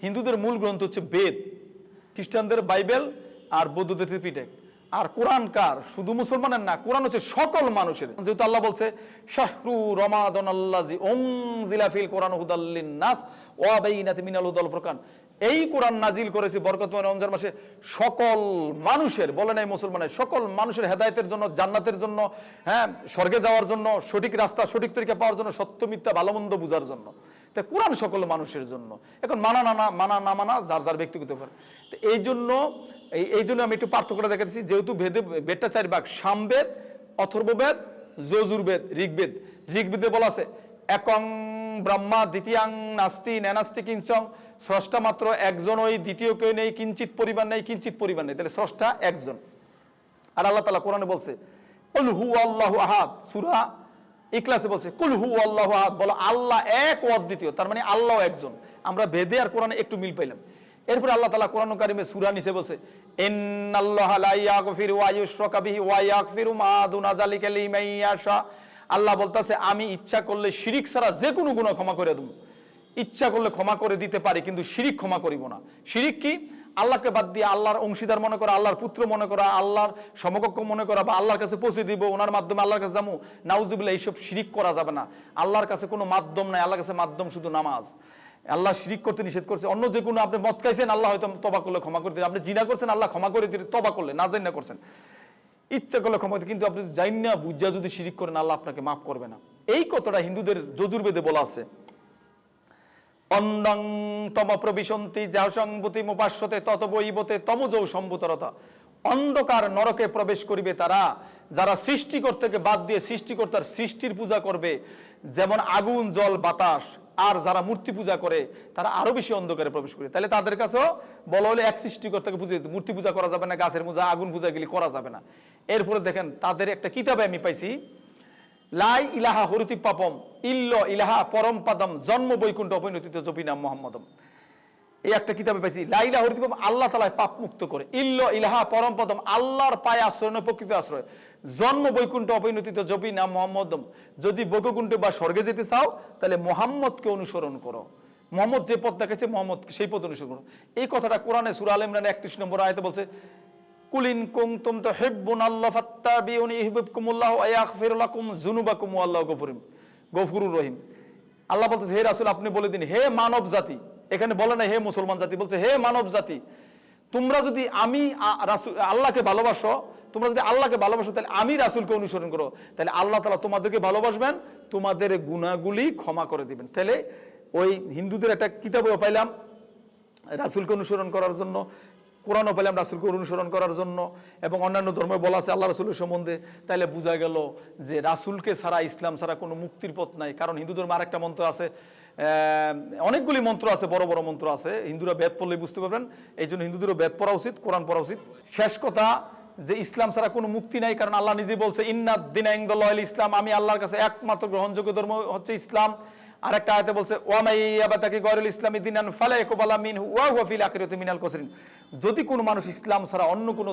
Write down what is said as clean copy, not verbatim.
হিন্দুদের মূল গ্রন্থ হচ্ছে বেদ, খ্রিস্টানদের বাইবেল আর বৌদ্ধদের ত্রিপিটক। আর কোরআন কার? শুধু মুসলমানের না, কোরআন হচ্ছে সকল মানুষের। যেহেতু আল্লাহ বলছে শাহরু রমাদান আল্লাযী উনজিলা ফিল কোরআন হুদাল লিন-নাস ওয়া বাইনাতিন মিনাল হুদা ওয়াল ফুরকান, এই কোরআন নাজিল করেছে বরকতময় রমজান মাসে সকল মানুষের, বলে নাই মুসলমানের, সকল মানুষের হেদায়েতের জন্য, জান্নাতের জন্য, হ্যাঁ, স্বর্গে যাওয়ার জন্য, সঠিক রাস্তা সঠিক তরিকা পাওয়ার জন্য, সত্য মিথ্যা ভালো মন্দ বোঝার জন্য। তাই কোরআন সকল মানুষের জন্য। এখন মানা না মানা যার যার ব্যক্তিগত ব্যাপার। তো এই জন্য আমি একটু পার্থক্যটা দেখাচ্ছি। যেহেতু বেদটা 4 ভাগ, সামবেদ, অথর্ববেদ, যজুর্বেদ, ঋগ্বেদ। ঋগ্বেদে বলা আছে একং ব্রহ্মা দ্বিতীয়াং নাস্তি নাস্তি কিঞ্চং, স্রষ্টা মাত্র একজন, ওই দ্বিতীয় কেউ নেই, কিঞ্চিত পরিমাণ নেই, কিঞ্চিত পরিমাণ নেই, তাহলে স্রষ্টা একজন। আর আল্লাহ তাআলা কোরআনে বলছে কুল হু আল্লাহু আহাদ, সূরা ইখলাসে বলছে কুল হু আল্লাহু আহাদ, বলো আল্লাহ এক ও অদ্বিতীয়, তার মানে আল্লাহ একজন। আমরা বেদে আর কোরআনে একটু মিল পাইলাম। এরপরে আল্লাহ তাআলা কোরআন কারিমে সূরা নিচে বলছে ইন্নাল্লাহা লা ইয়াগফিরু ওয়া ইউশরাকা বিহি ওয়া ইয়াগফিরু মা দুনা যালিকা লিমান ইয়াশা। আল্লাহ বলতেছে আমি ইচ্ছা করলে শিরিক ছাড়া যে কোনো গুনাহ ক্ষমা করে দেব, ইচ্ছা করলে ক্ষমা করে দিতে পারি, কিন্তু শিরিক ক্ষমা করিব না। শিরিক কি? আল্লাহকে বাদ দিয়ে আল্লাহর অংশীদার মনে করা, আল্লাহর পুত্র মনে করা, আল্লাহর সমকক্ষ মনে করা, বা আল্লাহর কাছে পৌঁছে দিব, ওনার মাধ্যমে আল্লাহর কাছে যাবো, নাউজুবিল্লাহ, এইসব শিরিক করা যাবে না। আল্লাহর কাছে কোনো মাধ্যম নাই, আল্লাহর কাছে মাধ্যম শুধু নামাজ। আল্লাহ শিরিক করতে নিষেধ করছে। অন্য যে কোনো, আপনি মদ খাইছেন, আল্লাহ হয়তো তবা করলে ক্ষমা করে দিতে, আপনি জিনা করছেন, আল্লাহ ক্ষমা করে দিতে, তবা করলে, না জানি না করছেন, ইচ্ছা করলে ক্ষমা দিতে, কিন্তু আপনি জানি না বুঝা যদি শিরিক করেন, আল্লাহ আপনাকে মাফ করবে না। এই কথাটা হিন্দুদের যজুর্বেদে বলা আছে। অন্দং তম প্রবিশন্তি যাহসংবতি মুপাস্যতে তত বৈবতে তমজৌ সম্ভূতরতা। অন্ধকার নরকে প্রবেশ করিবে তারা যারা সৃষ্টিকর্তাকে থেকে বাদ দিয়ে সৃষ্টিকর্তার সৃষ্টির পূজা করবে, যেমন আগুন, জল, বাতাস। আর যারা মূর্তি পূজা করে তারা আরো বেশি অন্ধকারে প্রবেশ করে। তাহলে তাদের কাছেও বলা হলে এক সৃষ্টিকর্তাকে পুজো, মূর্তি পূজা করা যাবে না, গাছের পূজা, আগুন পূজা গেলে করা যাবে না। এরপরে দেখেন তাদের একটা কিতাবে আমি পাইছি, লাই ইলাহা হরিতি পাপম ইল্ল ইলাহা পরম পাদম জন্ম বৈকুণ্ঠ অপরিণতিত জপিনাম মোহাম্মদম। এই একটা কিতাবে পাইছি, লা ইলাহা হরিতি পাপম, আল্লাহ তাআলা পাপ মুক্ত করে, ইল্ল ইলাহা পরম পদম, আল্লাহর পায়ে আশ্রয়, প্রকৃত আশ্রয়, জন্ম বৈকুণ্ঠ অপরিণতিত জপিনাম মোহাম্মদম। যদি বৈকুণ্ঠে বা স্বর্গে যেতে চাও তাহলে মোহাম্মদকে অনুসরণ করো, মোহাম্মদ যে পথ দেখাচ্ছে মোহাম্মদ সেই পথ অনুসরণ করো। এই কথাটা কোরআনে সূরা আল ইমরানের 31 নম্বর আয়াতে বলছে কুলিন কুনতুম তুহিব্বুনাল্লাহ ফাত্তাবিউনি ইউহিব্বুকুমুল্লাহু ওয়া ইয়াগফির লাকুম যুনুবাকুম ওয়াল্লাহু গফুরুর রহিম। আল্লাহ বলতেছে হে রাসূল আপনি বলে দিন, হে মানব জাতি, এখানে বলে না হে মুসলমান জাতি, বলছে হে মানব জাতি, তোমরা যদি আমি রাসূল আল্লাহকে ভালোবাসো, তোমরা যদি আল্লাহকে ভালোবাসো তাহলে আমি রাসূলকে অনুসরণ করো, তাহলে আল্লাহ তাআলা তোমাদেরকে ভালোবাসবেন, তোমাদের গুনাহগুলি ক্ষমা করে দিবেন। তাহলে ওই হিন্দুদের একটা কিতাবও পাইলাম রাসূলকে অনুসরণ করার জন্য, কোরআনও পেলাম রাসূলকে অনুসরণ করার জন্য, এবং অন্যান্য ধর্মে বলা আছে আল্লাহ রাসূলের সম্বন্ধে। তাইলে বোঝা গেল যে রাসূলকে ছাড়া, ইসলাম ছাড়া কোনো মুক্তির পথ নাই। কারণ হিন্দু ধর্মে আরেকটা মন্ত্র আছে, অনেকগুলি মন্ত্র আছে, বড় বড় মন্ত্র আছে, হিন্দুরা বেদ পড়লেই বুঝতে পারবেন। এই জন্য হিন্দুদেরও বেদ পড়া উচিত, কোরআন পড়া উচিত। শেষ কথা যে ইসলাম ছাড়া কোনো মুক্তি নাই, কারণ আল্লাহ নিজে বলছে ইন্নাদ দীনা ইনদাল্লাহিল ইসলাম, আমি আল্লাহর কাছে একমাত্র গ্রহণযোগ্য ধর্ম হচ্ছে ইসলাম। আর একটা আয়াতে বলছে ওয়ামাই ইয়াবাতাকি গায়রুল ইসলামি দীনান ফালা ইয়াকবালা মিনহু ওয়া হুয়া ফিল আখিরাতি মিনাল খাসিরিন। যদি কোনো মানুষ ইসলাম ছাড়া অন্য কোনো